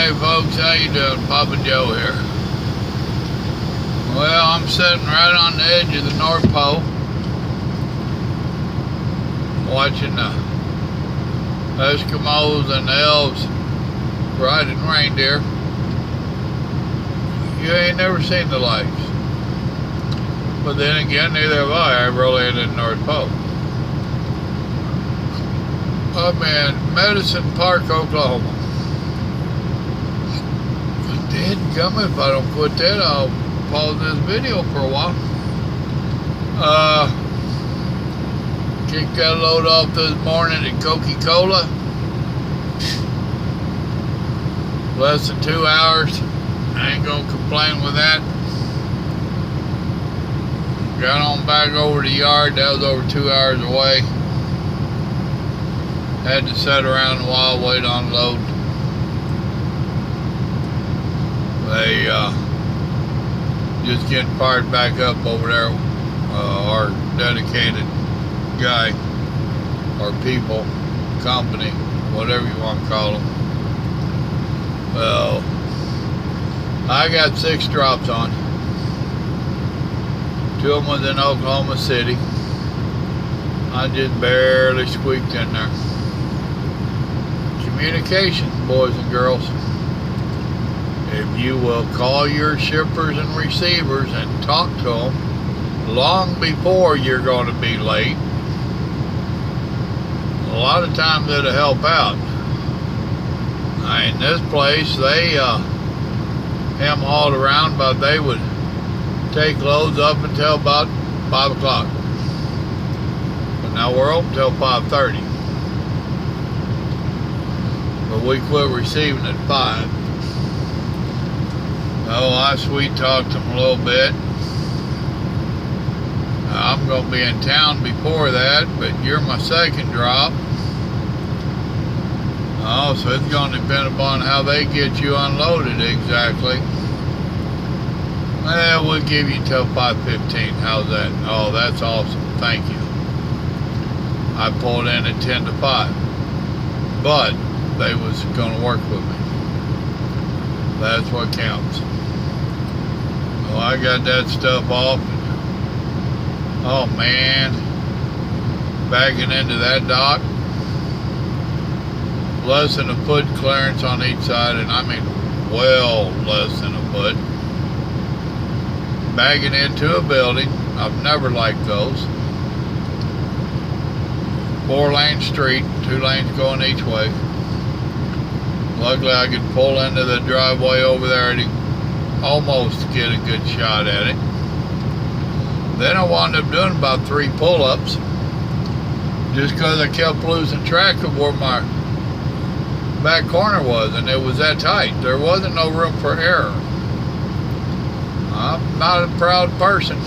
Hey folks, how you doing? Papa Joe here. Well, I'm sitting right on the edge of the North Pole, watching the Eskimos and the elves riding reindeer. You ain't never seen the likes. But then again, neither have I. I've really been in the North Pole. I'm in Medicine Park, Oklahoma. Dadgummit, if I don't quit that, I'll pause this video for a while. Kicked that load off this morning at Coca-Cola. Less than 2 hours. I ain't gonna complain with that. Got on back over the yard. That was over 2 hours away. Had to sit around a while, wait on load. They just getting fired back up over there. Our dedicated guy, our people, company, whatever you want to call them. Well, I got 6 drops on. 2 of them was in Oklahoma City. I just barely squeaked in there. Communications, boys and girls. If you will call your shippers and receivers and talk to them long before you're going to be late, a lot of times it'll help out. In this place, they hem hauled around, but they would take loads up until about 5 o'clock. But now we're open till 5:30. But we quit receiving at 5. Oh, I sweet talked them a little bit. I'm going to be in town before that, but you're my second drop. Oh, so it's going to depend upon how they get you unloaded exactly. Well, we'll give you till 5:15. How's that? Oh, that's awesome. Thank you. I pulled in at 10 to 5. But they was going to work with me. That's what counts. Well, I got that stuff off. Oh man, backing into that dock, less than a foot clearance on each side, and I mean well less than a foot. Bagging into a building, I've never liked those. 4-lane street, 2 lanes going each way. Luckily I could pull into the driveway over there and almost get a good shot at it. Then I wound up doing about 3 pull-ups just because I kept losing track of where my back corner was, and it was that tight. There wasn't no room for error. I'm not a proud person.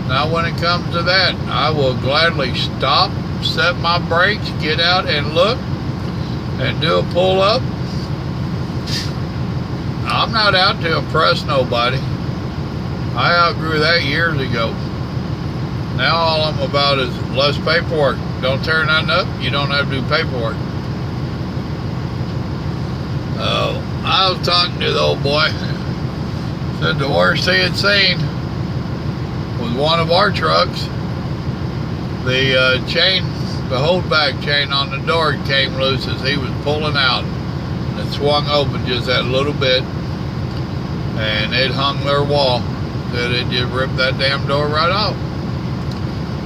Now when it comes to that, I will gladly stop, set my brakes, get out and look and do a pull-up. I'm not out to impress nobody. I outgrew that years ago. Now all I'm about is less paperwork. Don't tear nothing up, you don't have to do paperwork. I was talking to the old boy. Said the worst he had seen was one of our trucks. The chain, the holdback chain on the door came loose as he was pulling out. It swung open just that little bit, and it hung their wall. That it just ripped that damn door right off.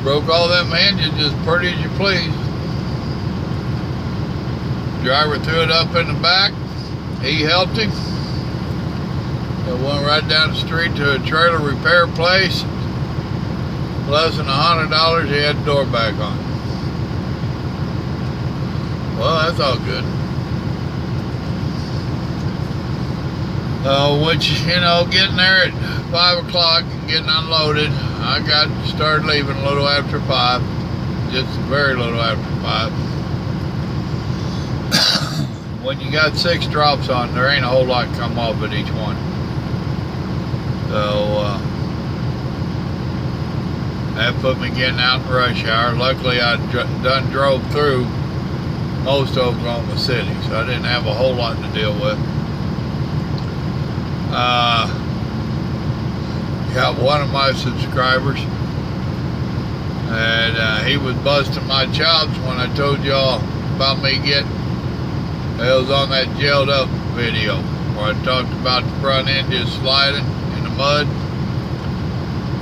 Broke all them hinges just pretty as you please. Driver threw it up in the back. He helped him. It went right down the street to a trailer repair place. Less than $100, he had the door back on. Well, that's all good. Which, you know, getting there at 5 o'clock and getting unloaded, I started leaving a little after 5, just very little after 5. When you got 6 drops on, there ain't a whole lot come off at each one. So, that put me getting out in rush hour. Luckily, I done drove through most Oklahoma City, so I didn't have a whole lot to deal with. Got one of my subscribers, and he was busting my chops when I told y'all about me getting, it was on that jailed up video where I talked about the front end just sliding in the mud.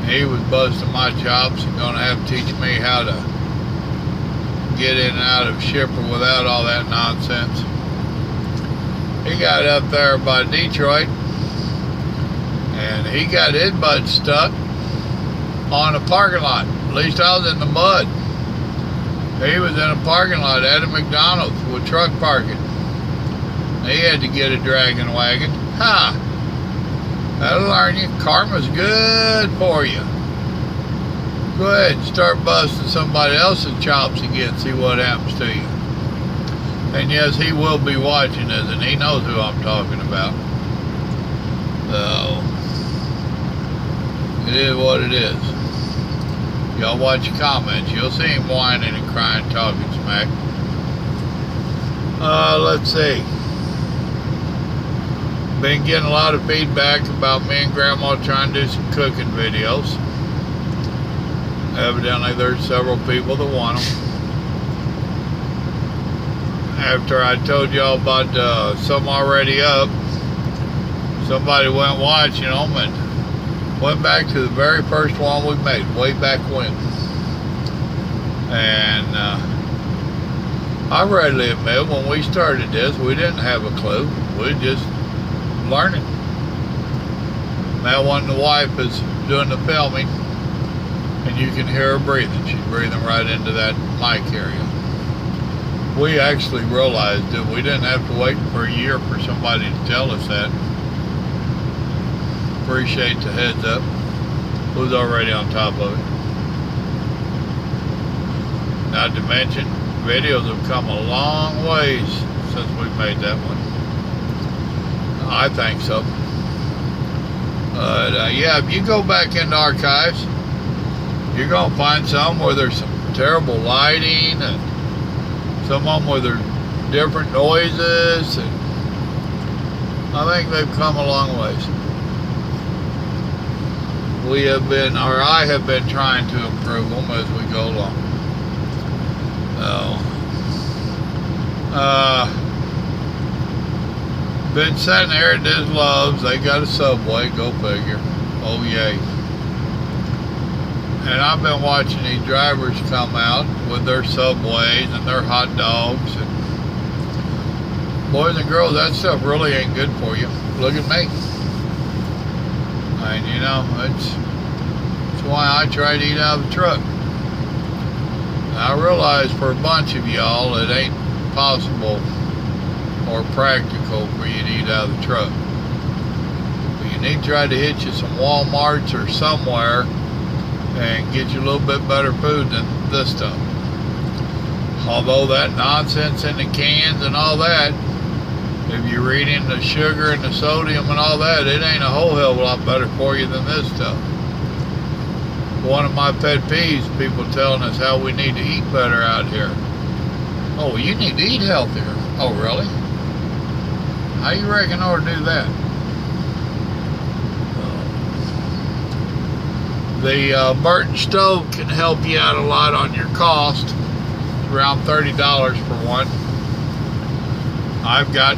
He was busting my chops and gonna have to teach me how to get in and out of Shipper without all that nonsense. He got up there by Detroit, and he got his butt stuck on a parking lot. At least I was in the mud. He was in a parking lot at a McDonald's with truck parking. He had to get a dragging wagon. Ha! That'll learn you. Karma's good for you. Go ahead and start busting somebody else's chops again, see what happens to you. And yes, he will be watching this, and he knows who I'm talking about. So, it is what it is. Y'all watch your comments. You'll see him whining and crying, talking smack. Let's see. Been getting a lot of feedback about me and Grandma trying to do some cooking videos. Evidently there's several people that want them. After I told y'all about some already up, somebody went watching them and went back to the very first one we made, way back when. And I readily admit, when we started this, we didn't have a clue. We just learning. That one, the wife is doing the filming, and you can hear her breathing. She's breathing right into that mic area. We actually realized that we didn't have to wait for a year for somebody to tell us that. Appreciate the heads up. Who's already on top of it. Not to mention, videos have come a long ways since we made that one. I think so. But yeah, if you go back into archives, you're going to find some where there's some terrible lighting, and some of them where there's different noises, and I think they've come a long ways. We have been, or I have been trying to improve them as we go along. Been sitting there at this Love's. They got a Subway, go figure. Oh yay. And I've been watching these drivers come out with their Subways and their hot dogs. And boys and girls, that stuff really ain't good for you. Look at me. And you know, that's why I try to eat out of the truck. I realize for a bunch of y'all it ain't possible or practical for you to eat out of the truck. But you need to try to hit you some Walmarts or somewhere and get you a little bit better food than this stuff. Although that nonsense in the cans and all that, if you're reading the sugar and the sodium and all that, it ain't a whole hell of a lot better for you than this stuff. One of my pet peeves, people telling us how we need to eat better out here. Oh, you need to eat healthier. Oh, really? How you reckon I ought to do that? The Burton stove can help you out a lot on your cost. It's around $30 for one. I've got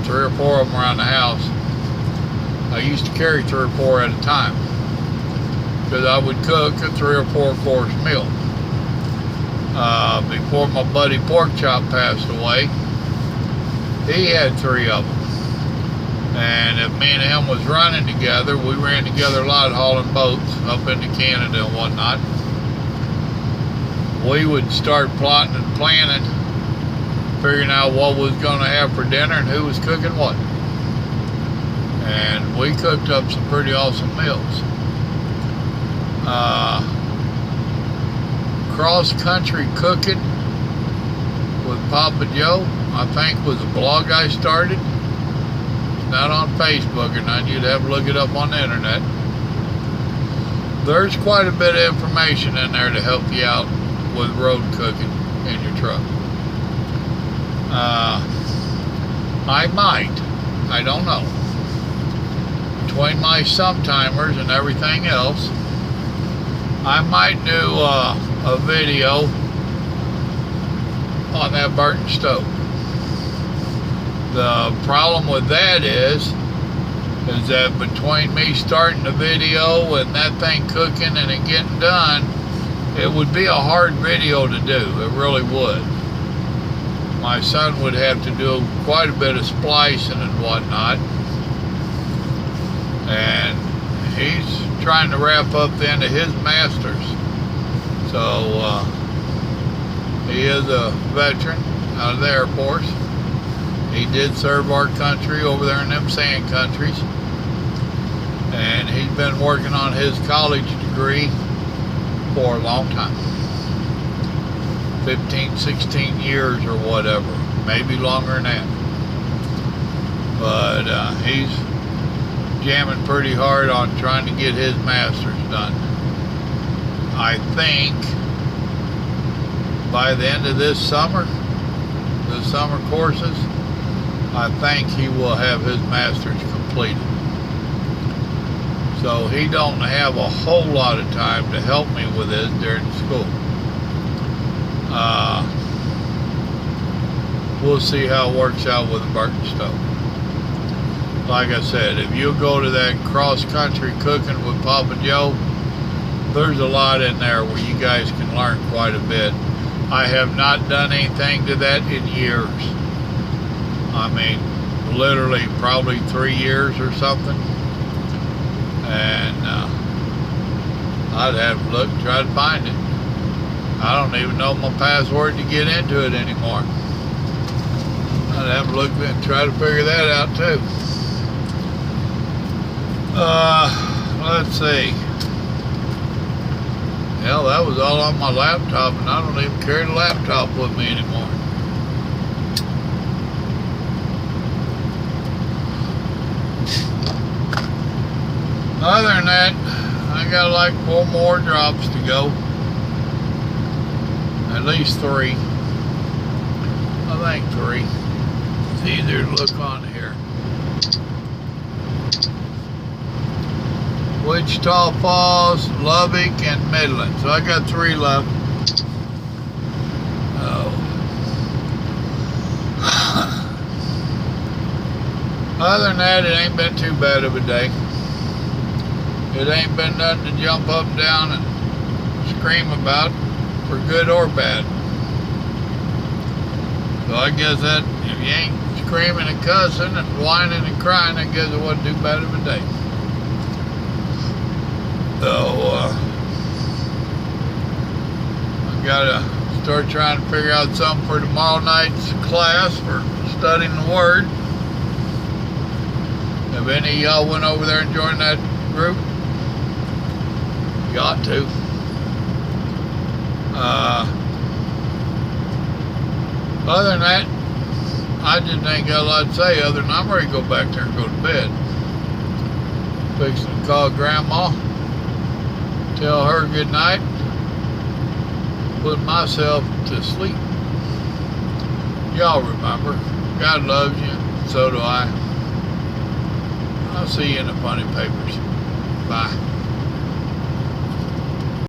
3 or 4 of them around the house. I used to carry 3 or 4 at a time, because I would cook a 3 or 4 course meal. Before my buddy Pork Chop passed away, he had 3 of them. And if me and him was running together, we ran together a lot hauling boats up into Canada and whatnot. We would start plotting and planning, figuring out what we was going to have for dinner and who was cooking what. And we cooked up some pretty awesome meals. Cross-country cooking with Papa Joe, I think, was a blog I started. It's not on Facebook or nothing. You'd have to look it up on the internet. There's quite a bit of information in there to help you out with road cooking in your truck. I might. I don't know. Between my sometimers and everything else, I might do a video on that Burton stove. The problem with that is that between me starting the video and that thing cooking and it getting done, it would be a hard video to do. It really would. My son would have to do quite a bit of splicing and whatnot. And he's trying to wrap up the end of his master's. So he is a veteran out of the Air Force. He did serve our country over there in them sand countries. And he's been working on his college degree for a long time. 15, 16 years or whatever. Maybe longer than that. But he's jamming pretty hard on trying to get his master's done. I think by the end of this summer courses, I think he will have his master's completed. So he don't have a whole lot of time to help me with this during school. We'll see how it works out with the Burton stove. Like I said, if you go to that cross-country cooking with Papa Joe, there's a lot in there where you guys can learn quite a bit. I have not done anything to that in years. I mean, literally probably 3 years or something. And I'd have to look and try to find it. I don't even know my password to get into it anymore. I'd have to look and try to figure that out too. Let's see. Hell, that was all on my laptop, and I don't even carry the laptop with me anymore. Other than that, I got like 4 more drops to go. At least 3. I think 3. It's easier to look on here. Wichita Falls, Lubbock, and Midland. So I got 3 left. Other than that, it ain't been too bad of a day. It ain't been nothing to jump up and down and scream about, for good or bad. So I guess that if you ain't screaming and cussing and whining and crying, I guess it wasn't too bad of a day. So I gotta start trying to figure out something for tomorrow night's class for studying the Word. If any of y'all went over there and joined that group, you ought to. Other than that, I just ain't got a lot to say other than I'm ready to go back there and go to bed. Fixing to call Grandma, tell her good night, put myself to sleep. Y'all remember, God loves you, so do I. I'll see you in the funny papers. Bye.